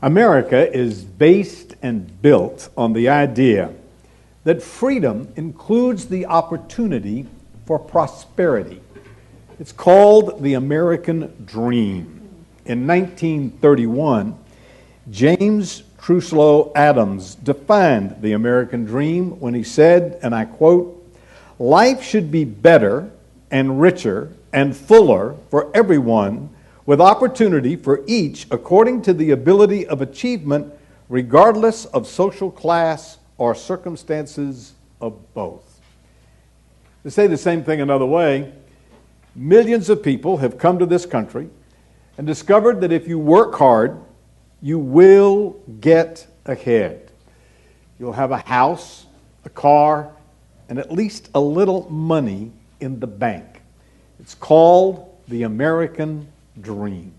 America is based and built on the idea that freedom includes the opportunity for prosperity. It's called the American Dream. In 1931, James Truslow Adams defined the American dream when he said, and I quote, "Life should be better and richer and fuller for everyone, with opportunity for each according to the ability of achievement, regardless of social class or circumstances of both." To say the same thing another way, millions of people have come to this country and discovered that if you work hard, you will get ahead. You'll have a house, a car, and at least a little money in the bank. It's called the American Dream.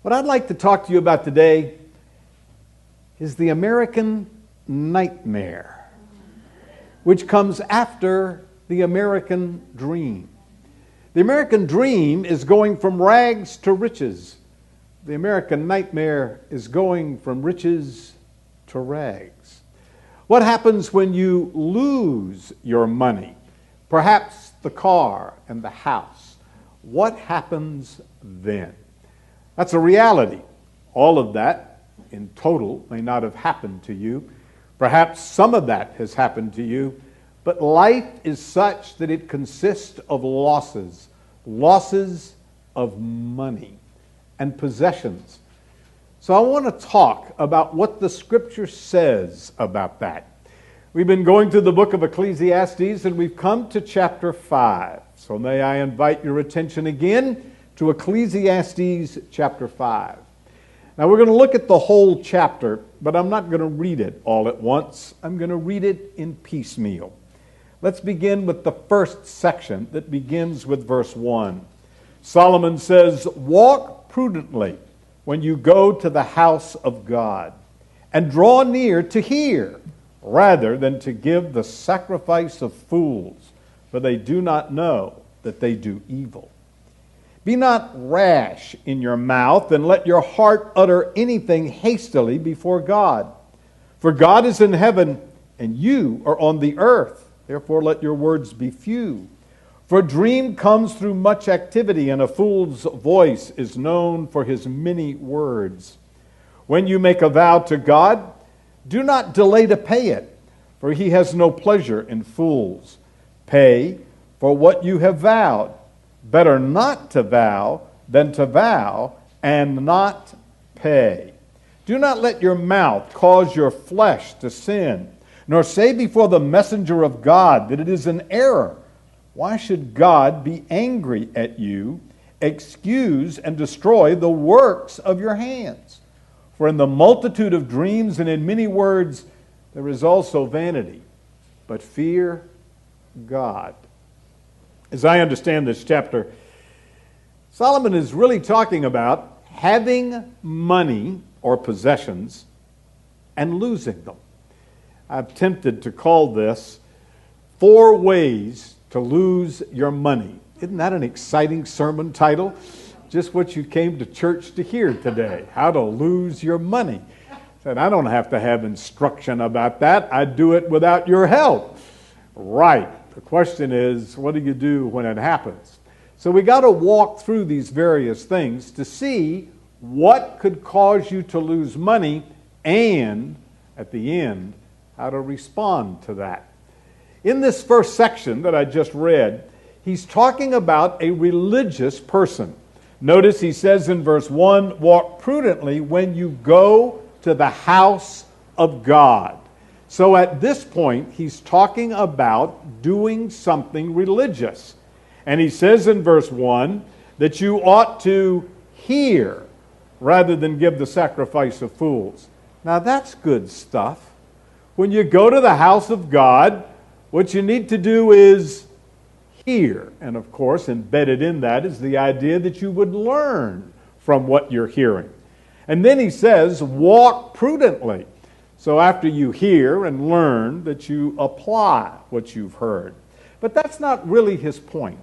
What I'd like to talk to you about today is the American nightmare, which comes after the American dream. The American dream is going from rags to riches. The American nightmare is going from riches to rags. What happens when you lose your money? Perhaps the car and the house. What happens then? That's a reality. All of that in total may not have happened to you. Perhaps some of that has happened to you. But life is such that it consists of losses of money and possessions. So I want to talk about what the Scripture says about that. We've been going through the book of Ecclesiastes, and we've come to chapter 5. So may I invite your attention again to Ecclesiastes chapter 5. Now we're going to look at the whole chapter, but I'm not going to read it all at once. I'm going to read it in piecemeal. Let's begin with the first section that begins with verse 1. Solomon says, "Walk prudently when you go to the house of God, and draw near to hear, rather than to give the sacrifice of fools, for they do not know that they do evil. Be not rash in your mouth, and let your heart utter anything hastily before God. For God is in heaven, and you are on the earth. Therefore let your words be few. For a dream comes through much activity, and a fool's voice is known for his many words. When you make a vow to God, do not delay to pay it, for he has no pleasure in fools. Pay for what you have vowed. Better not to vow than to vow and not pay. Do not let your mouth cause your flesh to sin, nor say before the messenger of God that it is an error. Why should God be angry at you? Excuse and destroy the works of your hands. For in the multitude of dreams and in many words there is also vanity. But fear God." As I understand this chapter, Solomon is really talking about having money or possessions and losing them. I've tempted to call this 4 ways to lose your money. Isn't that an exciting sermon title? Just what you came to church to hear today, how to lose your money. Said, I don't have to have instruction about that. I do it without your help. Right. The question is, what do you do when it happens? So we got to walk through these various things to see what could cause you to lose money and, at the end, how to respond to that. In this first section that I just read, he's talking about a religious person. Notice he says in verse 1, "Walk prudently when you go to the house of God." So at this point, he's talking about doing something religious. And he says in verse 1 that you ought to hear rather than give the sacrifice of fools. Now that's good stuff. When you go to the house of God, what you need to do is hear. And of course, embedded in that is the idea that you would learn from what you're hearing. And then he says, walk prudently. So after you hear and learn, that you apply what you've heard. But that's not really his point.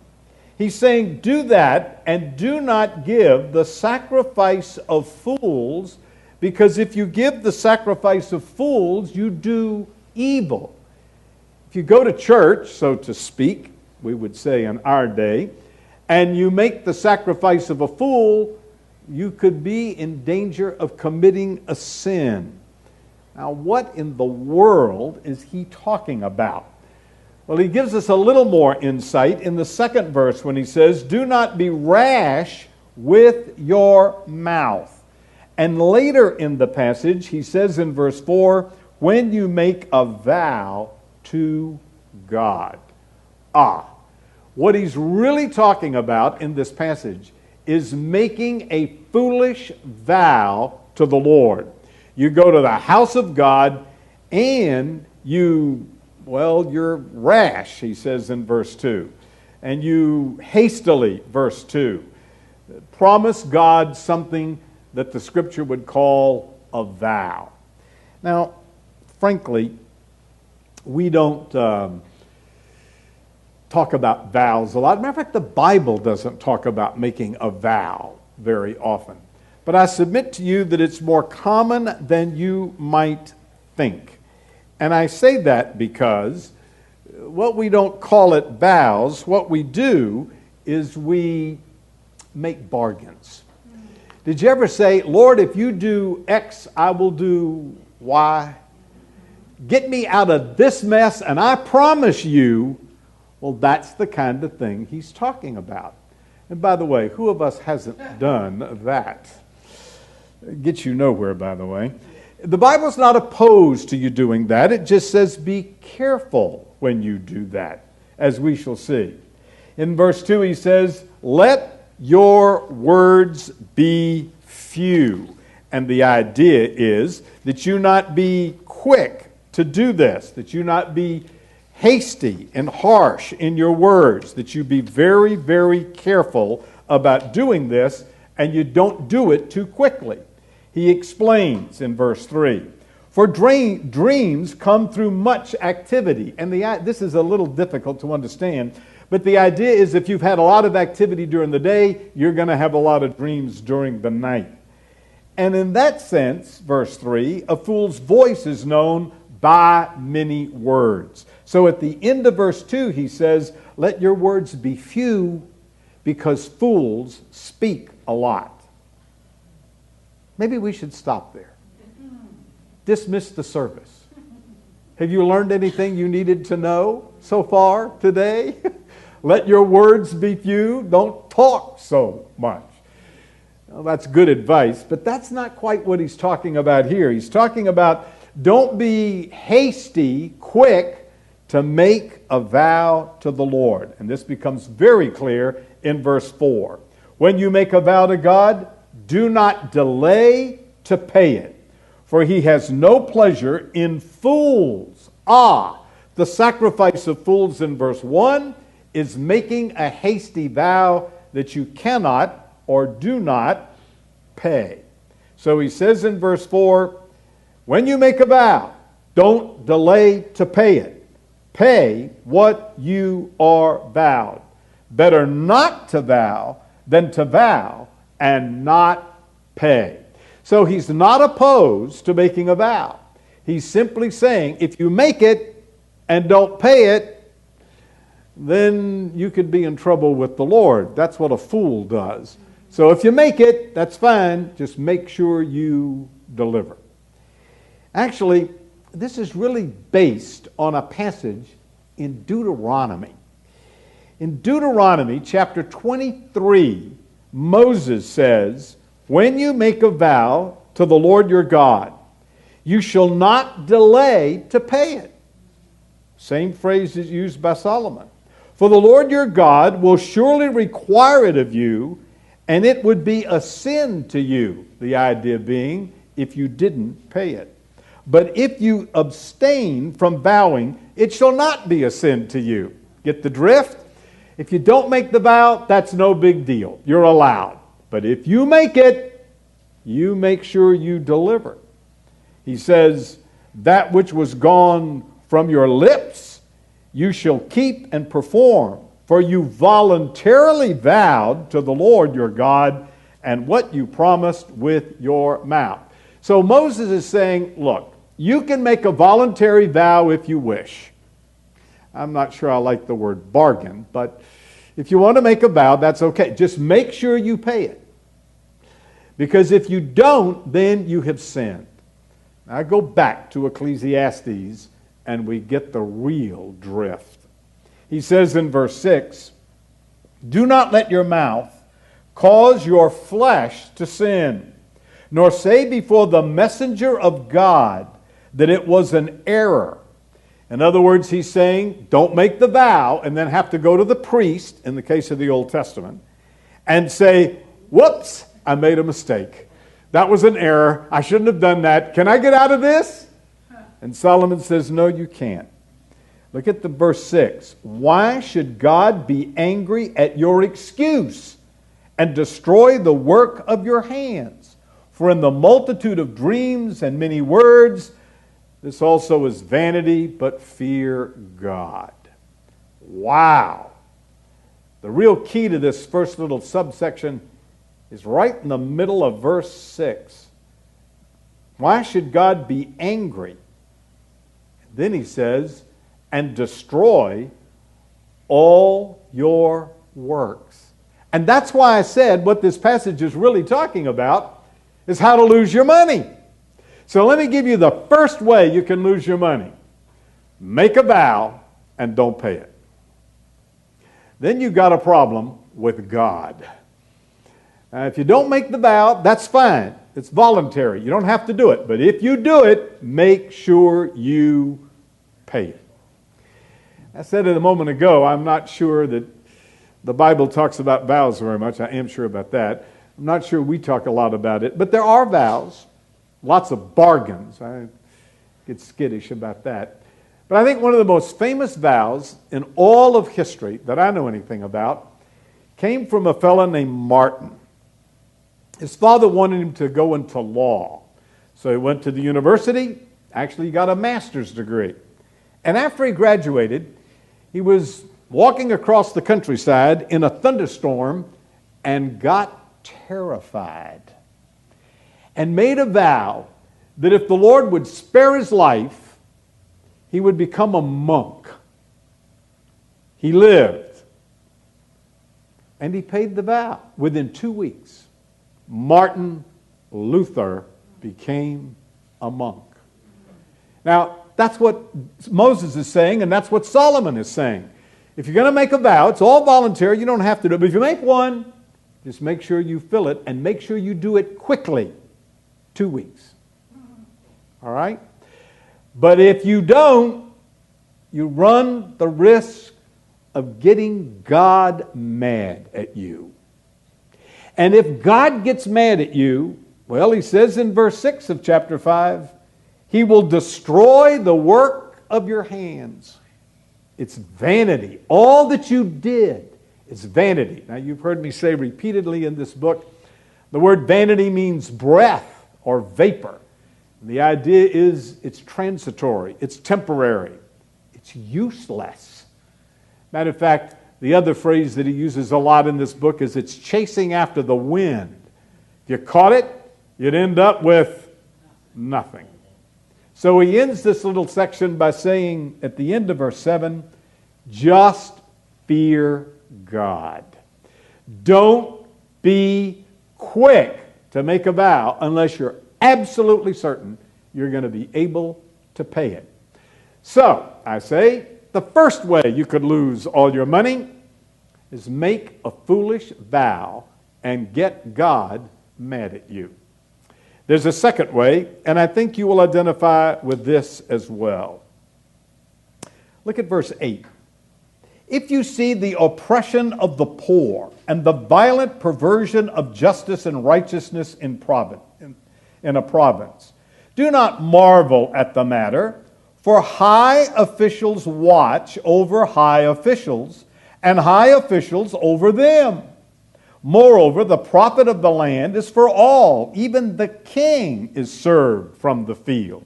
He's saying, do that and do not give the sacrifice of fools because if you give the sacrifice of fools, you do evil. If you go to church, so to speak, we would say in our day, and you make the sacrifice of a fool, you could be in danger of committing a sin. Now, what in the world is he talking about? Well, he gives us a little more insight in the second verse when he says, "Do not be rash with your mouth." And later in the passage, he says in verse 4, "When you make a vow to God." What he's really talking about in this passage is making a foolish vow to the Lord. You go to the house of God and you're rash, he says in verse 2. And you hastily, verse 2, promise God something that the Scripture would call a vow. Now, frankly, we don't talk about vows a lot. Matter of fact, the Bible doesn't talk about making a vow very often. But I submit to you that it's more common than you might think. And I say that because we don't call it vows. What we do is we make bargains. Did you ever say, "Lord, if you do X, I will do Y. Get me out of this mess, and I promise you." Well, that's the kind of thing he's talking about. And by the way, who of us hasn't done that? Gets you nowhere, by the way. The Bible's not opposed to you doing that. It just says be careful when you do that, as we shall see. In verse 2, he says, "Let your words be few." And the idea is that you not be quick to do this, that you not be hasty and harsh in your words, that you be very, very careful about doing this, and you don't do it too quickly. He explains in verse 3, "For dreams come through much activity." And this is a little difficult to understand, but the idea is if you've had a lot of activity during the day, you're going to have a lot of dreams during the night. And in that sense, verse 3, a fool's voice is known by many words. So at the end of verse 2, he says, "Let your words be few, because fools speak a lot." Maybe we should stop there. Dismiss the service. Have you learned anything you needed to know so far today? Let your words be few. Don't talk so much. Well, that's good advice, but that's not quite what he's talking about here. He's talking about don't be hasty, quick to make a vow to the Lord. And this becomes very clear in verse 4. "When you make a vow to God, do not delay to pay it, for he has no pleasure in fools." The sacrifice of fools in verse 1 is making a hasty vow that you cannot or do not pay. So he says in verse 4, when you make a vow, don't delay to pay it. Pay what you are vowed. Better not to vow than to vow and not pay. So he's not opposed to making a vow. He's simply saying if you make it and don't pay it, then you could be in trouble with the Lord. That's what a fool does. So if you make it, that's fine. Just make sure you deliver. Actually, this is really based on a passage in Deuteronomy. In Deuteronomy chapter 23, Moses says, "When you make a vow to the Lord your God, you shall not delay to pay it." Same phrase is used by Solomon. "For the Lord your God will surely require it of you, and it would be a sin to you." The idea being, if you didn't pay it. "But if you abstain from vowing, it shall not be a sin to you." Get the drift? If you don't make the vow, that's no big deal. You're allowed. But if you make it, you make sure you deliver. He says, "That which was gone from your lips, you shall keep and perform. For you voluntarily vowed to the Lord your God, and what you promised with your mouth." So Moses is saying, look, you can make a voluntary vow if you wish. I'm not sure I like the word bargain, but if you want to make a vow, that's okay. Just make sure you pay it. Because if you don't, then you have sinned. Now, I go back to Ecclesiastes and we get the real drift. He says in verse 6, do not let your mouth cause your flesh to sin, nor say before the messenger of God that it was an error. In other words, he's saying, don't make the vow and then have to go to the priest, in the case of the Old Testament, and say, whoops, I made a mistake. That was an error. I shouldn't have done that. Can I get out of this? And Solomon says, no, you can't. Look at the verse 6. Why should God be angry at your excuse and destroy the work of your hands? For in the multitude of dreams and many words, this also is vanity, but fear God. Wow. The real key to this first little subsection is right in the middle of verse 6. Why should God be angry? Then he says, and destroy all your works. And that's why I said what this passage is really talking about is how to lose your money. So let me give you the first way you can lose your money. Make a vow and don't pay it. Then you've got a problem with God. If you don't make the vow, that's fine. It's voluntary. You don't have to do it. But if you do it, make sure you pay it. I said it a moment ago, I'm not sure that the Bible talks about vows very much. I am sure about that. I'm not sure we talk a lot about it. But there are vows. Lots of bargains. I get skittish about that. But I think one of the most famous vows in all of history that I know anything about came from a fellow named Martin. His father wanted him to go into law. So he went to the university, actually got a master's degree. And after he graduated, he was walking across the countryside in a thunderstorm and got terrified and made a vow that if the Lord would spare his life, he would become a monk. He lived. And he paid the vow. Within 2 weeks, Martin Luther became a monk. Now, that's what Moses is saying, and that's what Solomon is saying. If you're going to make a vow, it's all voluntary. You don't have to do it. But if you make one, just make sure you fill it, and make sure you do it quickly. 2 weeks. All right? But if you don't, you run the risk of getting God mad at you. And if God gets mad at you, well, he says in verse 6 of chapter 5, he will destroy the work of your hands. It's vanity. All that you did is vanity. Now, you've heard me say repeatedly in this book, the word vanity means breath or vapor. And the idea is it's transitory, it's temporary, it's useless. Matter of fact, the other phrase that he uses a lot in this book is it's chasing after the wind. If you caught it, you'd end up with nothing. So he ends this little section by saying at the end of verse 7, just fear God. Don't be quick to make a vow unless you're absolutely certain you're going to be able to pay it. So, I say, the first way you could lose all your money is make a foolish vow and get God mad at you. There's a second way, and I think you will identify with this as well. Look at verse 8. If you see the oppression of the poor and the violent perversion of justice and righteousness in a province, do not marvel at the matter, for high officials watch over high officials, and high officials over them. Moreover, the profit of the land is for all. Even the king is served from the field.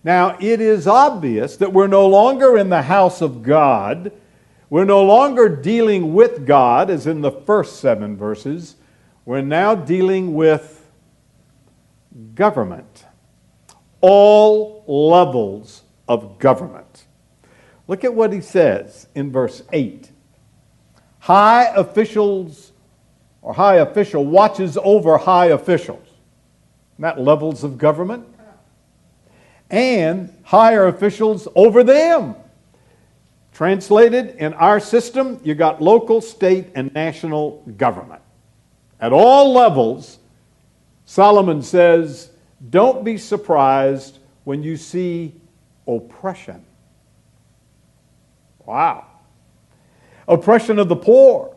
Now, it is obvious that we're no longer in the house of God. We're no longer dealing with God, as in the first 7 verses. We're now dealing with government. All levels of government. Look at what he says in verse 8. High officials or high official watches over high officials. Not levels of government. And higher officials over them. Translated, in our system, you got local, state, and national government. At all levels, Solomon says, don't be surprised when you see oppression. Wow. Oppression of the poor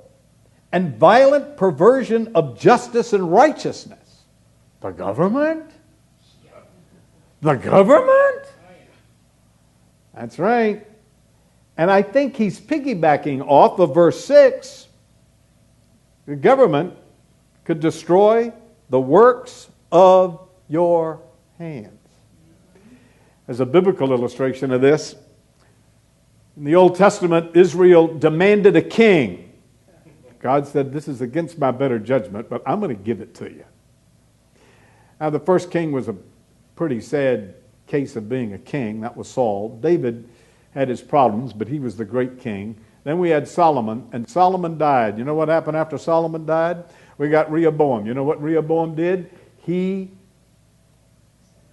and violent perversion of justice and righteousness. The government? The government? That's right. And I think he's piggybacking off of verse 6. The government could destroy the works of your hands. As a biblical illustration of this, in the Old Testament, Israel demanded a king. God said, this is against my better judgment, but I'm going to give it to you. Now, the first king was a pretty sad case of being a king. That was Saul. David had his problems, but he was the great king. Then we had Solomon, and Solomon died. You know what happened after Solomon died? We got Rehoboam. You know what Rehoboam did? He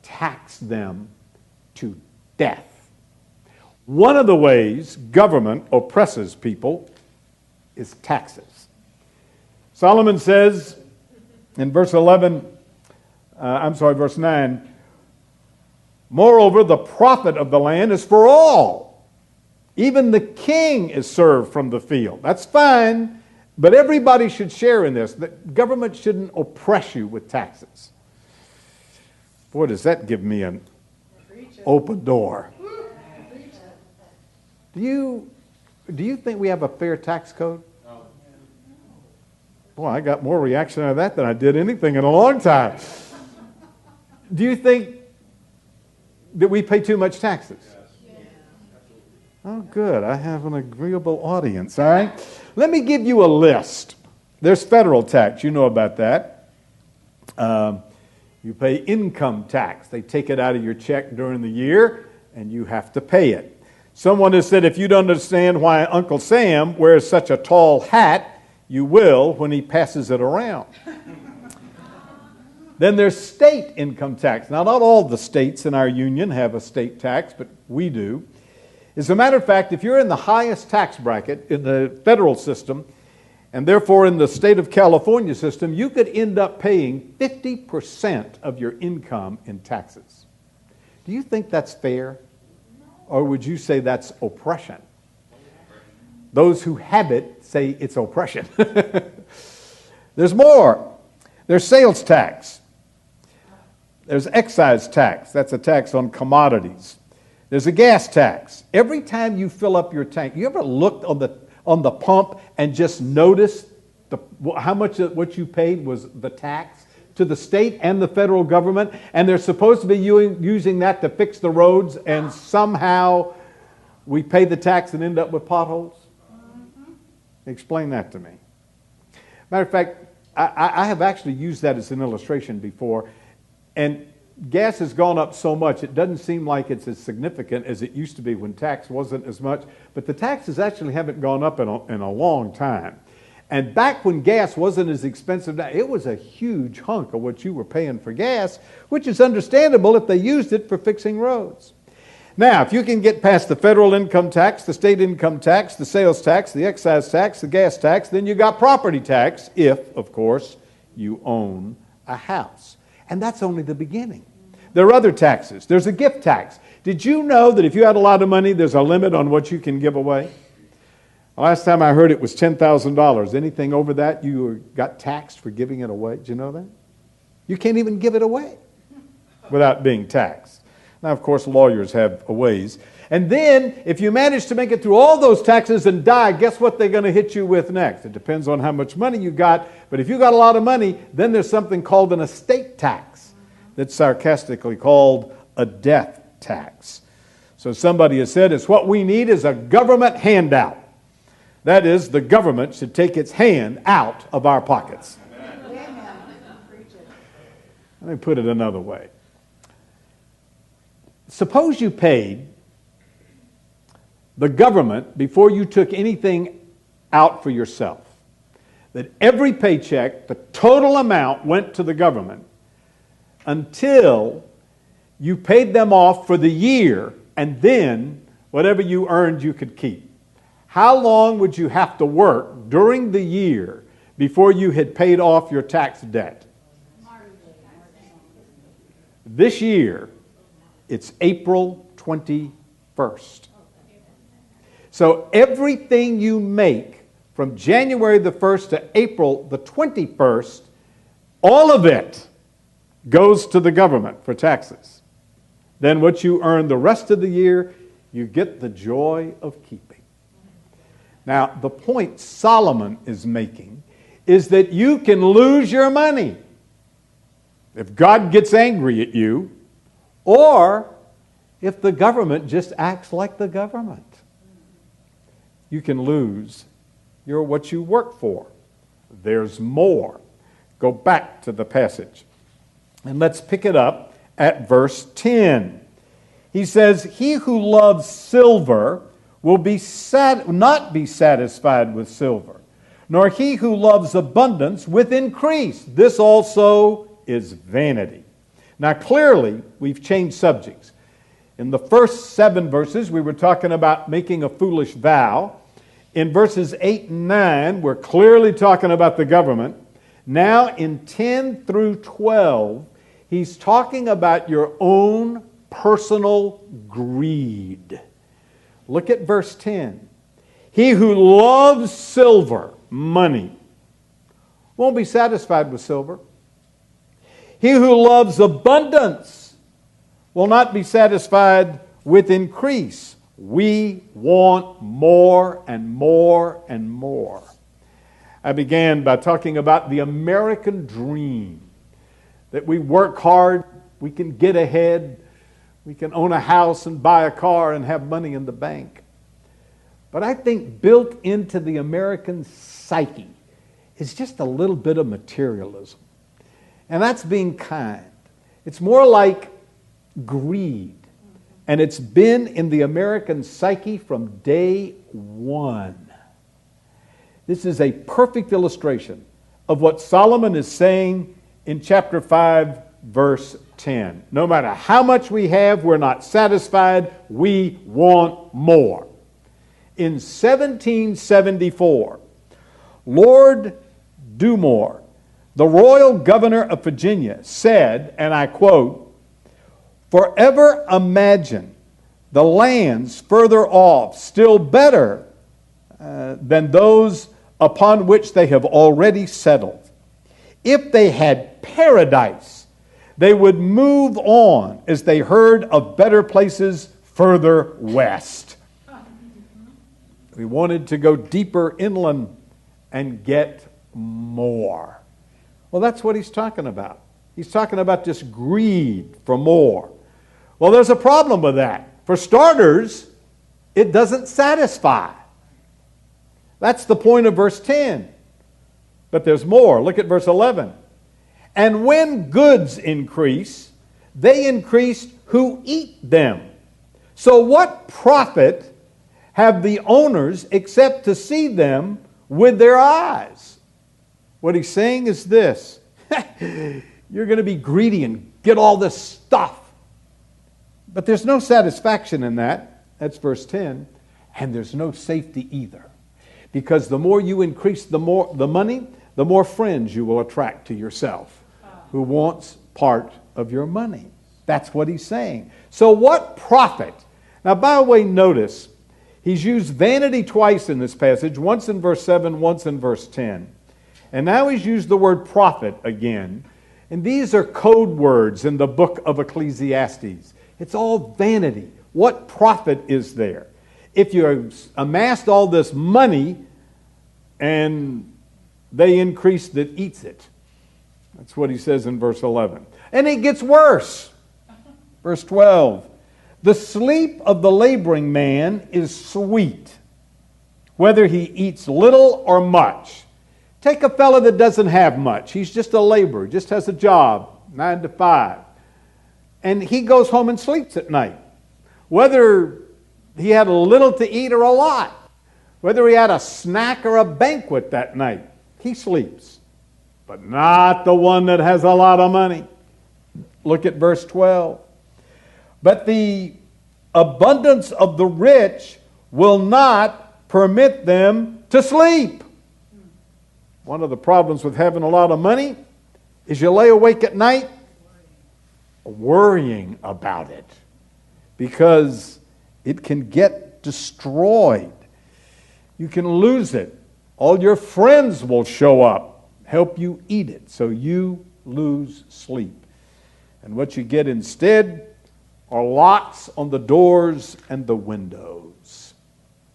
taxed them to death. One of the ways government oppresses people is taxes. Solomon says in verse 9, moreover, the profit of the land is for all. Even the king is served from the field. That's fine, but everybody should share in this. The government shouldn't oppress you with taxes. Boy, does that give me an open door. Do you think we have a fair tax code? No. Boy, I got more reaction out of that than I did anything in a long time. Do you think that we pay too much taxes? Yes. Oh, good. I have an agreeable audience, all right? Let me give you a list. There's federal tax. You know about that. You pay income tax. They take it out of your check during the year, and you have to pay it. Someone has said, if you don't understand why Uncle Sam wears such a tall hat, you will when he passes it around. Then there's state income tax. Now, not all the states in our union have a state tax, but we do. As a matter of fact, if you're in the highest tax bracket in the federal system, and therefore in the state of California system, you could end up paying 50% of your income in taxes. Do you think that's fair? Or would you say that's oppression? Those who have it say it's oppression. There's more. There's sales tax. There's excise tax. That's a tax on commodities. There's a gas tax. Every time you fill up your tank, you ever looked on the pump and just noticed how much of what you paid was the tax to the state and the federal government, and they're supposed to be using that to fix the roads, and somehow we pay the tax and end up with potholes? Explain that to me. Matter of fact, I have actually used that as an illustration before, and gas has gone up so much it doesn't seem like it's as significant as it used to be when tax wasn't as much, but the taxes actually haven't gone up in a long time. And back when gas wasn't as expensive, it was a huge hunk of what you were paying for gas, which is understandable if they used it for fixing roads. Now, if you can get past the federal income tax, the state income tax, the sales tax, the excise tax, the gas tax, then you got property tax if, of course, you own a house. And that's only the beginning. There are other taxes. There's a gift tax. Did you know that if you had a lot of money, there's a limit on what you can give away? Last time I heard it was $10,000. Anything over that, you got taxed for giving it away. Did you know that? You can't even give it away without being taxed. Now, of course, lawyers have ways. And then, if you manage to make it through all those taxes and die, guess what they're going to hit you with next? It depends on how much money you got. But if you got a lot of money, then there's something called an estate tax that's sarcastically called a death tax. So somebody has said, it's what we need is a government handout. That is, the government should take its hand out of our pockets. Let me put it another way. Suppose you paid the government before you took anything out for yourself. That every paycheck, the total amount went to the government until you paid them off for the year, and then whatever you earned you could keep. How long would you have to work during the year before you had paid off your tax debt? This year, it's April 21st. So everything you make from January the 1st to April the 21st, all of it goes to the government for taxes. Then what you earn the rest of the year, you get the joy of keeping. Now, the point Solomon is making is that you can lose your money if God gets angry at you, or if the government just acts like the government. You can lose what you work for. There's more. Go back to the passage. And let's pick it up at verse 10. He says, "He who loves silver will not be satisfied with silver, nor he who loves abundance with increase. This also is vanity." Now clearly, we've changed subjects. In the first 7 verses, we were talking about making a foolish vow. In verses 8 and 9, we're clearly talking about the government. Now in 10 through 12, he's talking about your own personal greed. Look at verse 10. "He who loves silver," money, "won't be satisfied with silver. He who loves abundance will not be satisfied with increase." We want more and more and more. I began by talking about the American dream, that we work hard, we can get ahead, we can own a house and buy a car and have money in the bank. But I think built into the American psyche is just a little bit of materialism. And that's being kind. It's more like greed. And it's been in the American psyche from day one. This is a perfect illustration of what Solomon is saying in chapter 5, verse 10. No matter how much we have, we're not satisfied. We want more. In 1774, Lord Dumore, the royal governor of Virginia, said, and I quote, "Forever imagine the lands further off still better than those upon which they have already settled. If they had paradise, they would move on as they heard of better places further west." We wanted to go deeper inland and get more. Well, that's what he's talking about. He's talking about this greed for more. Well, there's a problem with that. For starters, it doesn't satisfy. That's the point of verse 10. But there's more. Look at verse 11. "And when goods increase, they increase who eat them. So what profit have the owners except to see them with their eyes?" What he's saying is this. You're going to be greedy and get all this stuff. But there's no satisfaction in that. That's verse 10. And there's no safety either. Because the more you increase the money, the more friends you will attract to yourself who wants part of your money. That's what he's saying. So what profit? Now, by the way, notice, he's used vanity twice in this passage, once in verse 7, once in verse 10. And now he's used the word profit again. And these are code words in the book of Ecclesiastes. It's all vanity. What profit is there? If you amassed all this money and they increase that eats it. That's what he says in verse 11. And it gets worse. Verse 12. "The sleep of the laboring man is sweet, whether he eats little or much." Take a fellow that doesn't have much. He's just a laborer, just has a job. 9 to 5. And he goes home and sleeps at night. Whether he had a little to eat or a lot, whether he had a snack or a banquet that night, he sleeps. But not the one that has a lot of money. Look at verse 12. But the abundance of the rich will not permit them to sleep. One of the problems with having a lot of money is you lay awake at night worrying about it because it can get destroyed. You can lose it. All your friends will show up, help you eat it, so you lose sleep. And what you get instead are locks on the doors and the windows.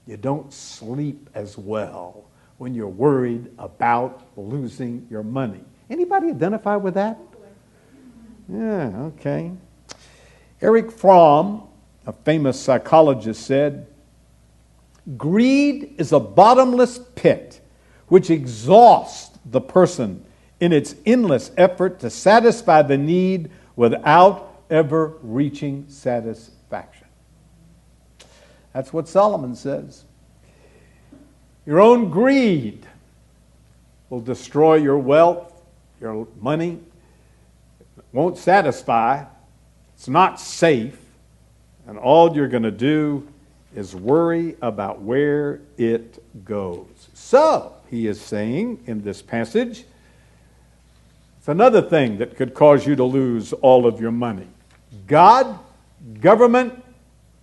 You don't sleep as well when you're worried about losing your money. Anybody identify with that? Yeah, okay. Erich Fromm, a famous psychologist, said, "Greed is a bottomless pit which exhausts the person in its endless effort to satisfy the need without ever reaching satisfaction." That's what Solomon says. Your own greed will destroy your wealth, your money. It won't satisfy. It's not safe. And all you're going to do is worry about where it goes. So, he is saying in this passage, it's another thing that could cause you to lose all of your money. God, government,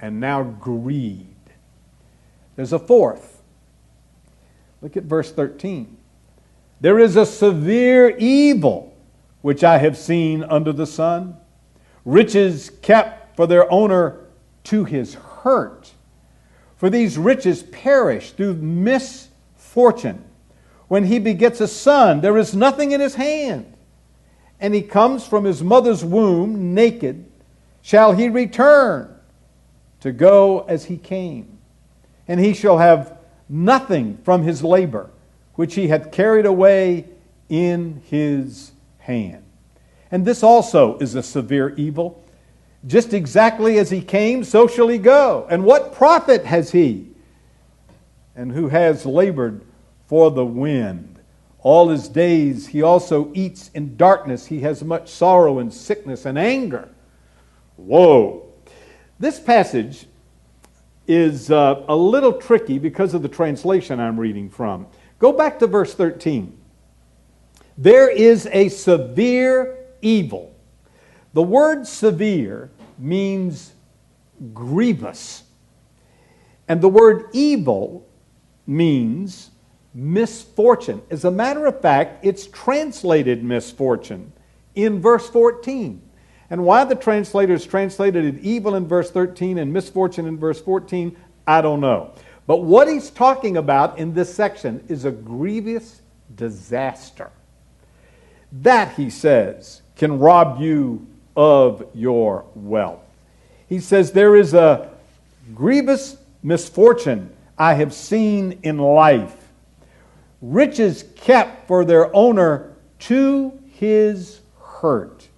and now greed. There's a fourth. Look at verse 13. There is a severe evil which I have seen under the sun, riches kept for their owner to his hurt. For these riches perish through misfortune. When he begets a son, there is nothing in his hand, and he comes from his mother's womb naked. Shall he return to go as he came? And he shall have nothing from his labor, which he hath carried away in his hand. And this also is a severe evil. Just exactly as he came, so shall he go. And what profit has he? And who has labored for the wind? All his days he also eats in darkness. He has much sorrow and sickness and anger. Whoa. This passage is a little tricky because of the translation I'm reading from. Go back to verse 13. There is a severe evil. The word severe means grievous. And the word evil means misfortune. As a matter of fact, it's translated misfortune in verse 14. And why the translators translated it evil in verse 13 and misfortune in verse 14, I don't know. But what he's talking about in this section is a grievous disaster. That, he says, can rob you of your wealth. He says, there is a grievous misfortune I have seen in life. Riches kept for their owner to his hurt.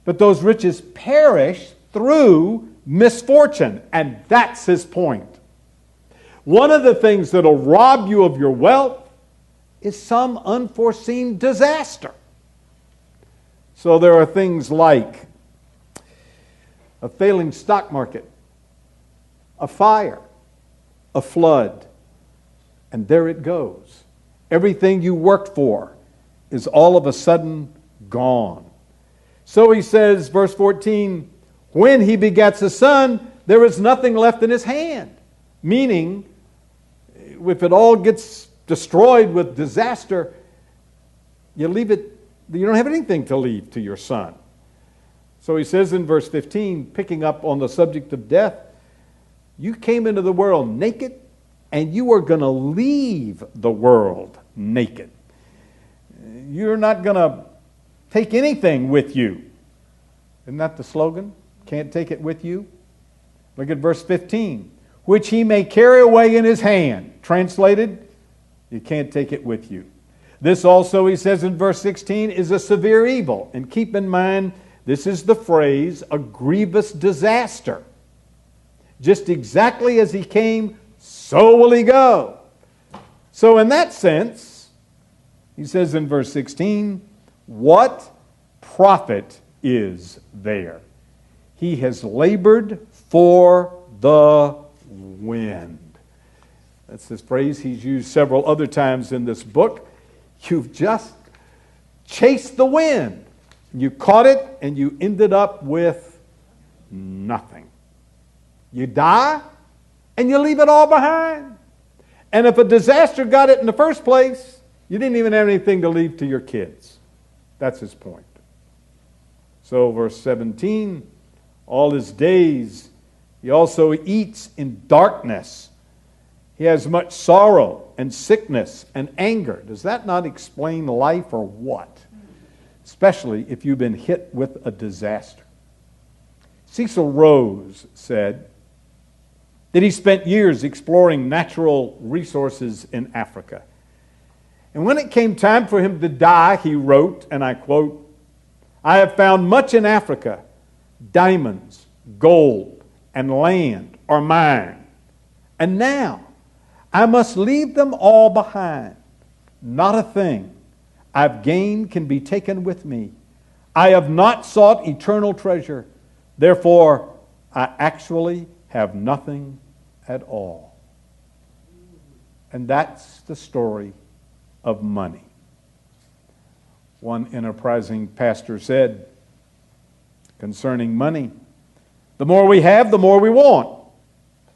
But those riches perish through misfortune. And that's his point. One of the things that will rob you of your wealth is some unforeseen disaster. So there are things like a failing stock market, a fire, a flood, and there it goes. Everything you worked for is all of a sudden gone. So he says, verse 14, when he begets a son, there is nothing left in his hand. Meaning, if it all gets destroyed with disaster, you leave it, you don't have anything to leave to your son. So he says in verse 15, picking up on the subject of death, you came into the world naked, and you are going to leave the world naked. You're not going to take anything with you. Isn't that the slogan? Can't take it with you? Look at verse 15. Which he may carry away in his hand. Translated, you can't take it with you. This also, he says in verse 16, is a severe evil. And keep in mind, this is the phrase, a grievous disaster. Just exactly as he came, so will he go. So in that sense, he says in verse 16, what profit is there? He has labored for the wind. That's this phrase he's used several other times in this book. You've just chased the wind. You caught it and you ended up with nothing. You die and you leave it all behind. And if a disaster got it in the first place, you didn't even have anything to leave to your kids. That's his point. So verse 17, all his days he also eats in darkness. He has much sorrow and sickness and anger. Does that not explain life or what? Especially if you've been hit with a disaster. Cecil Rose said that he spent years exploring natural resources in Africa. And when it came time for him to die, he wrote, and I quote, "I have found much in Africa. Diamonds, gold, and land are mine. And now I must leave them all behind. Not a thing I've gained can be taken with me. I have not sought eternal treasure. Therefore, I actually have nothing at all." And that's the story of money. One enterprising pastor said concerning money, the more we have, the more we want.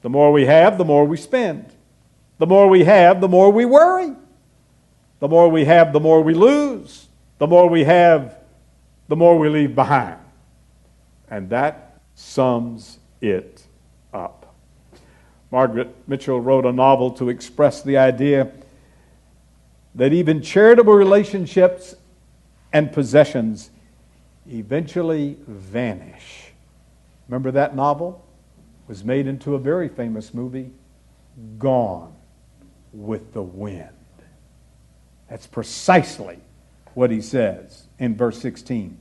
The more we have, the more we spend. The more we have, the more we worry. The more we have, the more we lose. The more we have, the more we leave behind. And that sums it up. Margaret Mitchell wrote a novel to express the idea that even charitable relationships and possessions eventually vanish. Remember that novel? It was made into a very famous movie, Gone with the Wind. That's precisely what he says in verse 16.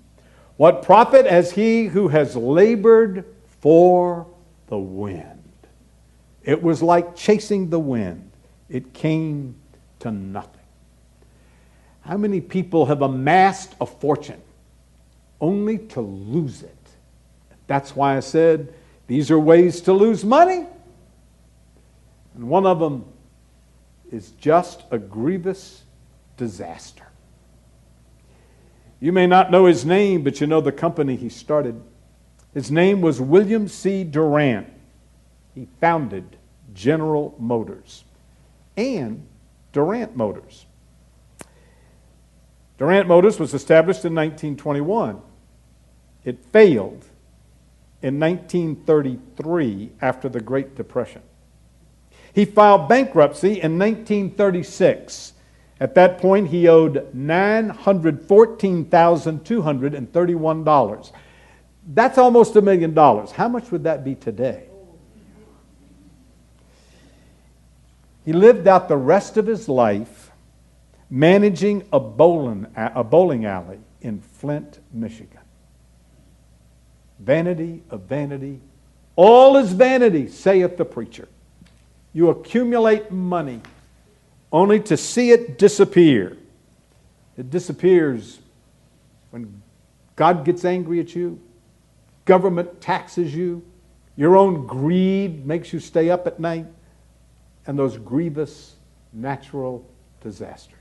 What profit has he who has labored for the wind? It was like chasing the wind. It came to nothing. How many people have amassed a fortune only to lose it? That's why I said these are ways to lose money. And one of them is just a grievous disaster. You may not know his name, but you know the company he started. His name was William C. Durant. He founded General Motors and Durant Motors. Durant Motors was established in 1921. It failed in 1933 after the Great Depression. He filed bankruptcy in 1936. At that point, he owed $914,231. That's almost $1 million. How much would that be today? He lived out the rest of his life managing a bowling alley in Flint, Michigan. Vanity of vanity. All is vanity, saith the preacher. You accumulate money only to see it disappear. It disappears when God gets angry at you, government taxes you, your own greed makes you stay up at night, and those grievous natural disasters.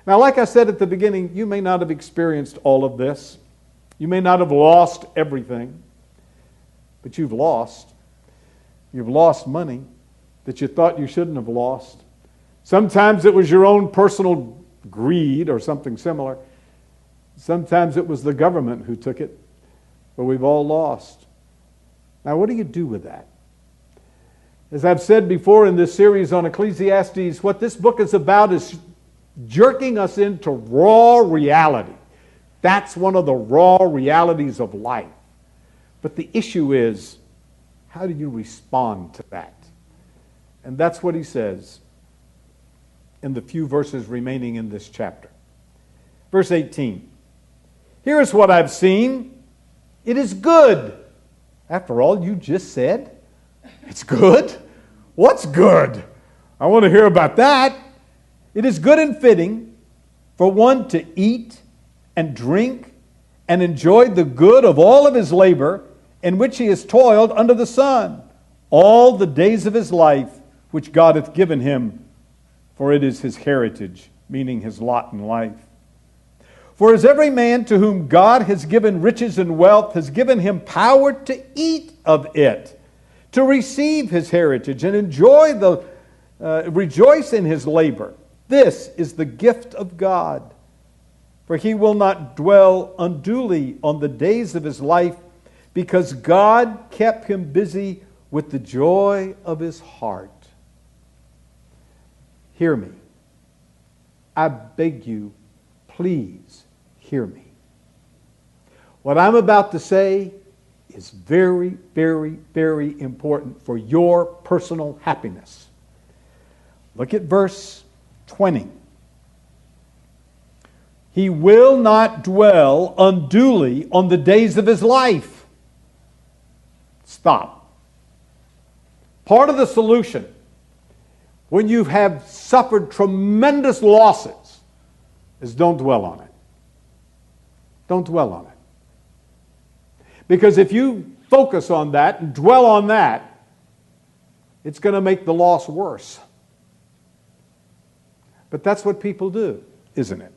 Now, like I said at the beginning, you may not have experienced all of this. You may not have lost everything, but you've lost. You've lost money that you thought you shouldn't have lost. Sometimes it was your own personal greed or something similar. Sometimes it was the government who took it, but we've all lost. Now, what do you do with that? As I've said before in this series on Ecclesiastes, what this book is about is jerking us into raw reality. That's one of the raw realities of life. But the issue is, how do you respond to that? And that's what he says in the few verses remaining in this chapter. Verse 18. Here is what I've seen. It is good. After all, you just said it's good. What's good? I want to hear about that. It is good and fitting for one to eat and drink and enjoy the good of all of his labor in which he has toiled under the sun, all the days of his life which God hath given him, for it is his heritage, meaning his lot in life. For as every man to whom God has given riches and wealth has given him power to eat of it, to receive his heritage and enjoy rejoice in his labor. This is the gift of God. For he will not dwell unduly on the days of his life, because God kept him busy with the joy of his heart. Hear me. I beg you, please hear me. What I'm about to say is very, very, very important for your personal happiness. Look at verse 20. He will not dwell unduly on the days of his life. Stop. Part of the solution, when you have suffered tremendous losses, is don't dwell on it. Don't dwell on it. Because if you focus on that and dwell on that, it's going to make the loss worse. But that's what people do, isn't it?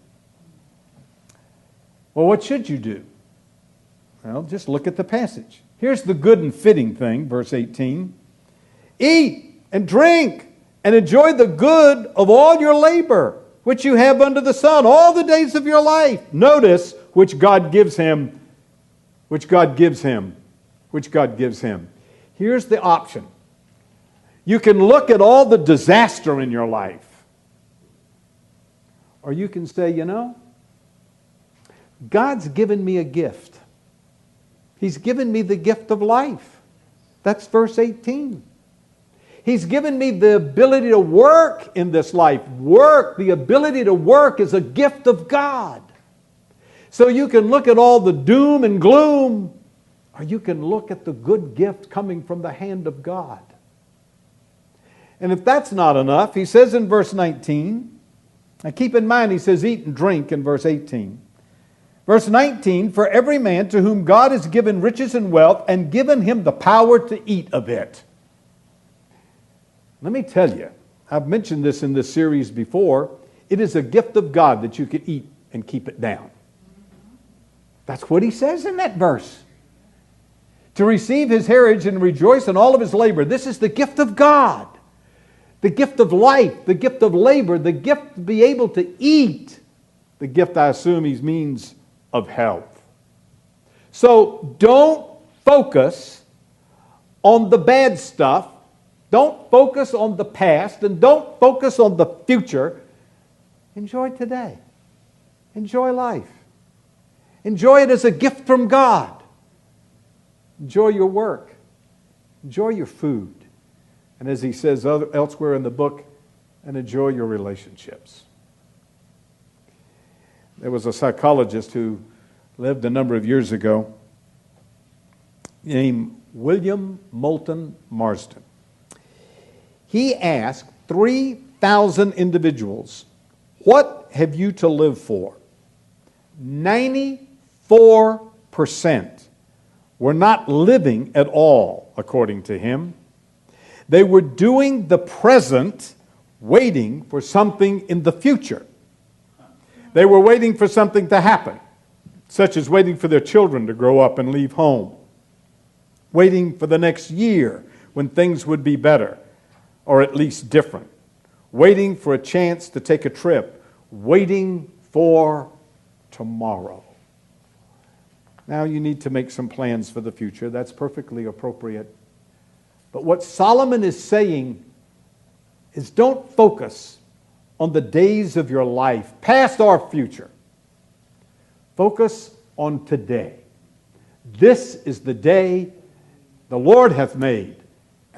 Well, what should you do? Well, just look at the passage. Here's the good and fitting thing, verse 18. Eat and drink and enjoy the good of all your labor, which you have under the sun, all the days of your life. Notice which God gives him, which God gives him, which God gives him. Here's the option. You can look at all the disaster in your life. Or you can say, you know, God's given me a gift. He's given me the gift of life. That's verse 18. He's given me the ability to work in this life. Work, the ability to work is a gift of God. So you can look at all the doom and gloom, or you can look at the good gift coming from the hand of God. And if that's not enough, he says in verse 19, now keep in mind he says eat and drink in verse 18. Verse 19, for every man to whom God has given riches and wealth and given him the power to eat of it. Let me tell you, I've mentioned this in this series before, it is a gift of God that you can eat and keep it down. That's what he says in that verse. To receive his heritage and rejoice in all of his labor. This is the gift of God. The gift of life, the gift of labor, the gift to be able to eat. The gift, I assume, he means of health. So don't focus on the bad stuff. Don't focus on the past and don't focus on the future. Enjoy today. Enjoy life. Enjoy it as a gift from God. Enjoy your work. Enjoy your food. And as he says elsewhere in the book, and enjoy your relationships. There was a psychologist who lived a number of years ago named William Moulton Marsden. He asked 3,000 individuals, what have you to live for? 94% were not living at all, according to him. They were doing the present, waiting for something in the future. They were waiting for something to happen, such as waiting for their children to grow up and leave home, waiting for the next year when things would be better, or at least different, waiting for a chance to take a trip, waiting for tomorrow. Now you need to make some plans for the future. That's perfectly appropriate. But what Solomon is saying is don't focus on the days of your life, past or future. Focus on today. This is the day the Lord hath made,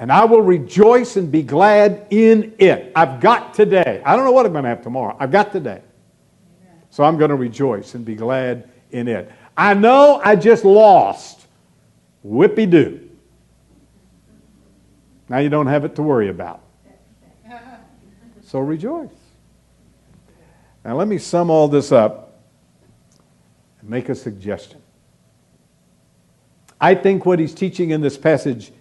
and I will rejoice and be glad in it. I've got today. I don't know what I'm going to have tomorrow. I've got today. So I'm going to rejoice and be glad in it. I know I just lost. Whippy-doo. Now you don't have it to worry about. So rejoice. Now let me sum all this up and make a suggestion. I think what he's teaching in this passage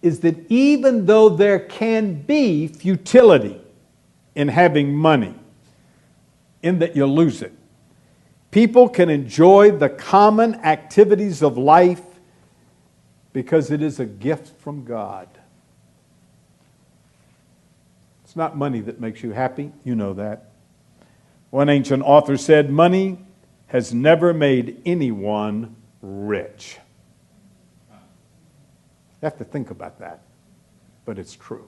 is that even though there can be futility in having money, in that you lose it, people can enjoy the common activities of life because it is a gift from God. It's not money that makes you happy. You know that. One ancient author said, money has never made anyone rich. You have to think about that, but it's true.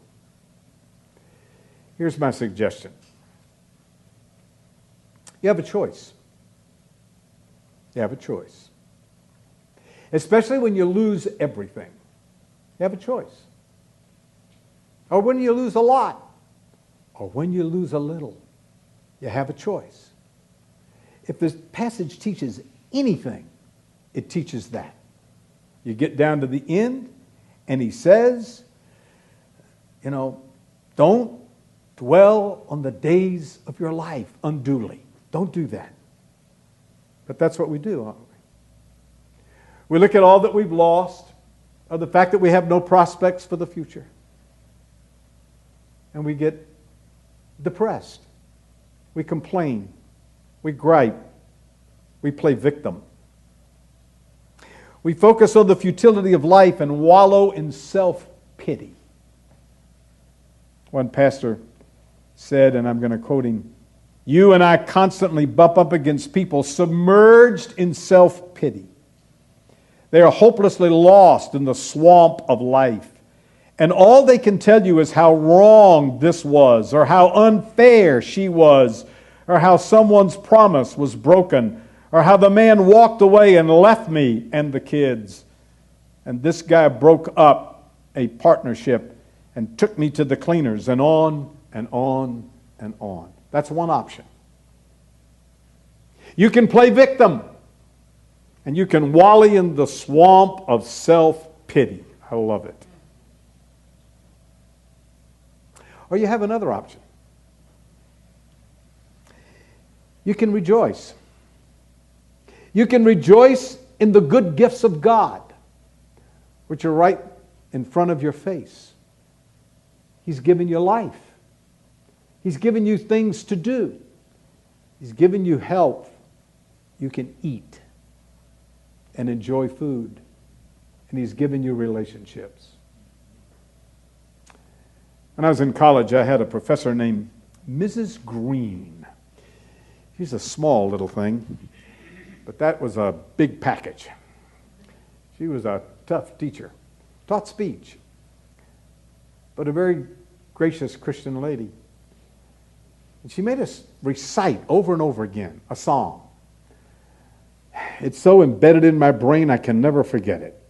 Here's my suggestion. You have a choice. You have a choice. Especially when you lose everything. You have a choice. Or when you lose a lot. Or when you lose a little. You have a choice. If this passage teaches anything, it teaches that. You get down to the end, and he says, don't dwell on the days of your life unduly. Don't do that. But that's what we do, aren't we? We look at all that we've lost, or the fact that we have no prospects for the future. And we get depressed. We complain. We gripe. We play victim. We focus on the futility of life and wallow in self-pity. One pastor said, and I'm going to quote him, "You and I constantly bump up against people submerged in self-pity. They are hopelessly lost in the swamp of life. And all they can tell you is how wrong this was, or how unfair she was, or how someone's promise was broken, or how the man walked away and left me and the kids. And this guy broke up a partnership and took me to the cleaners," and on and on and on. That's one option. You can play victim, and you can wallow in the swamp of self-pity. I love it. Or you have another option. You can rejoice. You can rejoice in the good gifts of God, which are right in front of your face. He's given you life. He's given you things to do. He's given you health. You can eat and enjoy food. And He's given you relationships. When I was in college, I had a professor named Mrs. Green. She's a small little thing, but that was a big package. She was a tough teacher, taught speech, but a very gracious Christian lady. And she made us recite over and over again a song. It's so embedded in my brain I can never forget it.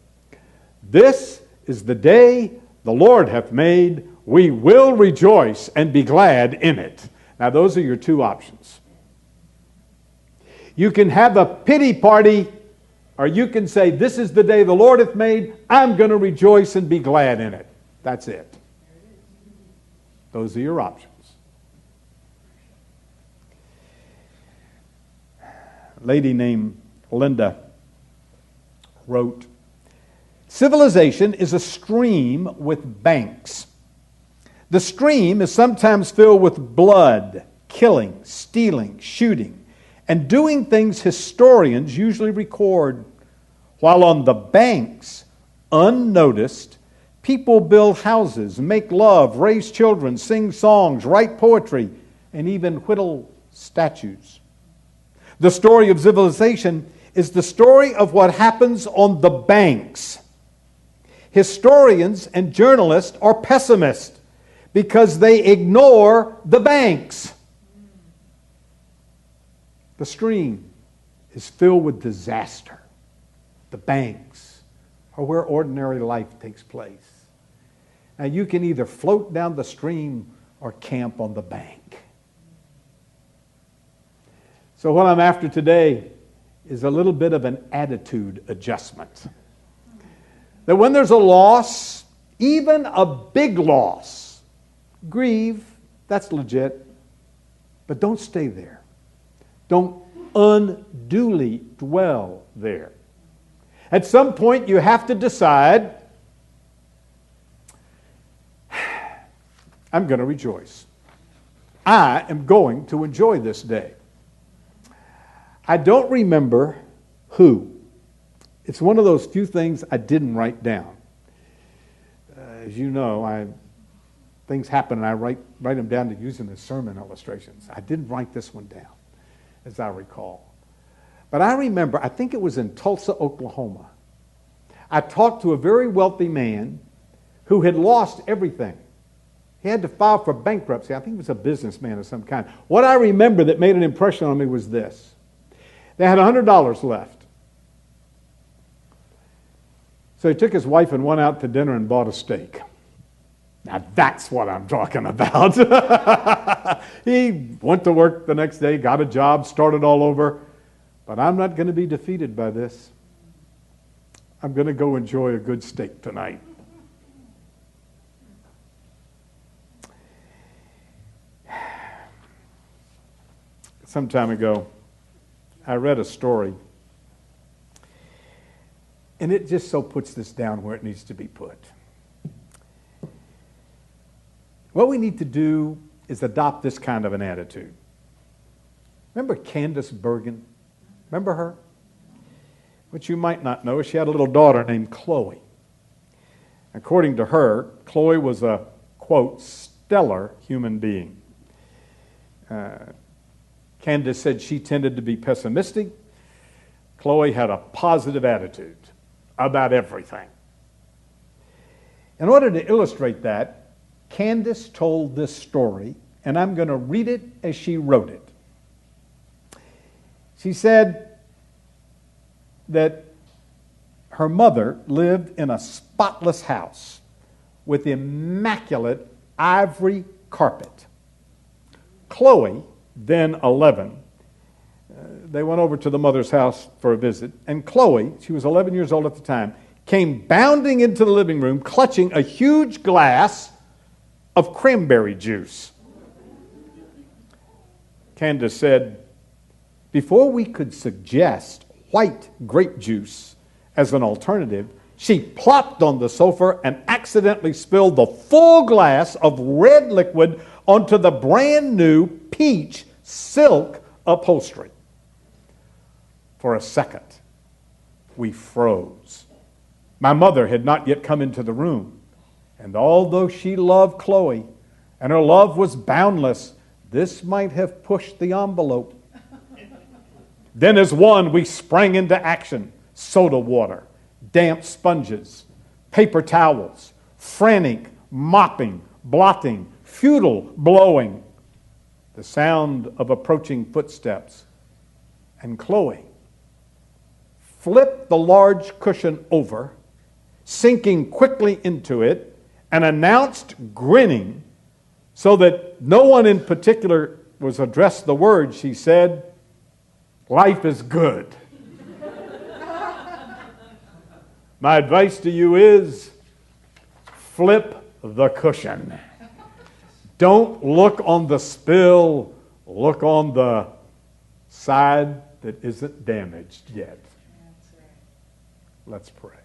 "This is the day the Lord hath made. We will rejoice and be glad in it." Now those are your two options. You can have a pity party, or you can say, "This is the day the Lord hath made. I'm going to rejoice and be glad in it." That's it. Those are your options. A lady named Linda wrote, "Civilization is a stream with banks. The stream is sometimes filled with blood, killing, stealing, shooting, and doing things historians usually record, while on the banks, unnoticed, people build houses, make love, raise children, sing songs, write poetry, and even whittle statues. The story of civilization is the story of what happens on the banks. Historians and journalists are pessimists because they ignore the banks. The stream is filled with disaster. The banks are where ordinary life takes place. Now you can either float down the stream or camp on the bank. So what I'm after today is a little bit of an attitude adjustment. That when there's a loss, even a big loss, grieve, that's legit, but don't stay there. Don't unduly dwell there. At some point you have to decide, I'm going to rejoice. I am going to enjoy this day. I don't remember who. It's one of those few things I didn't write down. As you know, things happen and I write them down to use them as sermon illustrations. I didn't write this one down, as I recall. But I remember, I think it was in Tulsa, Oklahoma. I talked to a very wealthy man who had lost everything. He had to file for bankruptcy. I think he was a businessman of some kind. What I remember that made an impression on me was this. They had $100 left. So he took his wife and went out to dinner and bought a steak. Now that's what I'm talking about. He went to work the next day, got a job, started all over. But I'm not going to be defeated by this. I'm going to go enjoy a good steak tonight. Some time ago, I read a story, and it just so puts this down where it needs to be put. What we need to do is adopt this kind of an attitude. Remember Candace Bergen? Remember her? What you might not know is she had a little daughter named Chloe. According to her, Chloe was a, quote, stellar human being. Candace said she tended to be pessimistic. Chloe had a positive attitude about everything. In order to illustrate that, Candace told this story, and I'm going to read it as she wrote it. She said that her mother lived in a spotless house with immaculate ivory carpet. Chloe, then 11, they went over to the mother's house for a visit, and Chloe, she was 11 years old at the time, came bounding into the living room clutching a huge glass of cranberry juice. Candace said, before we could suggest white grape juice as an alternative, she plopped on the sofa and accidentally spilled the full glass of red liquid onto the brand new peach silk upholstery. For a second, we froze. My mother had not yet come into the room, and although she loved Chloe, and her love was boundless, this might have pushed the envelope. Then as one, we sprang into action. Soda water, damp sponges, paper towels, frantic mopping, blotting, futile blowing, the sound of approaching footsteps. And Chloe flipped the large cushion over, sinking quickly into it, and announced, grinning, so that no one in particular was addressed the word, she said, "Life is good." My advice to you is, flip the cushion. Don't look on the spill, look on the side that isn't damaged yet. Let's pray.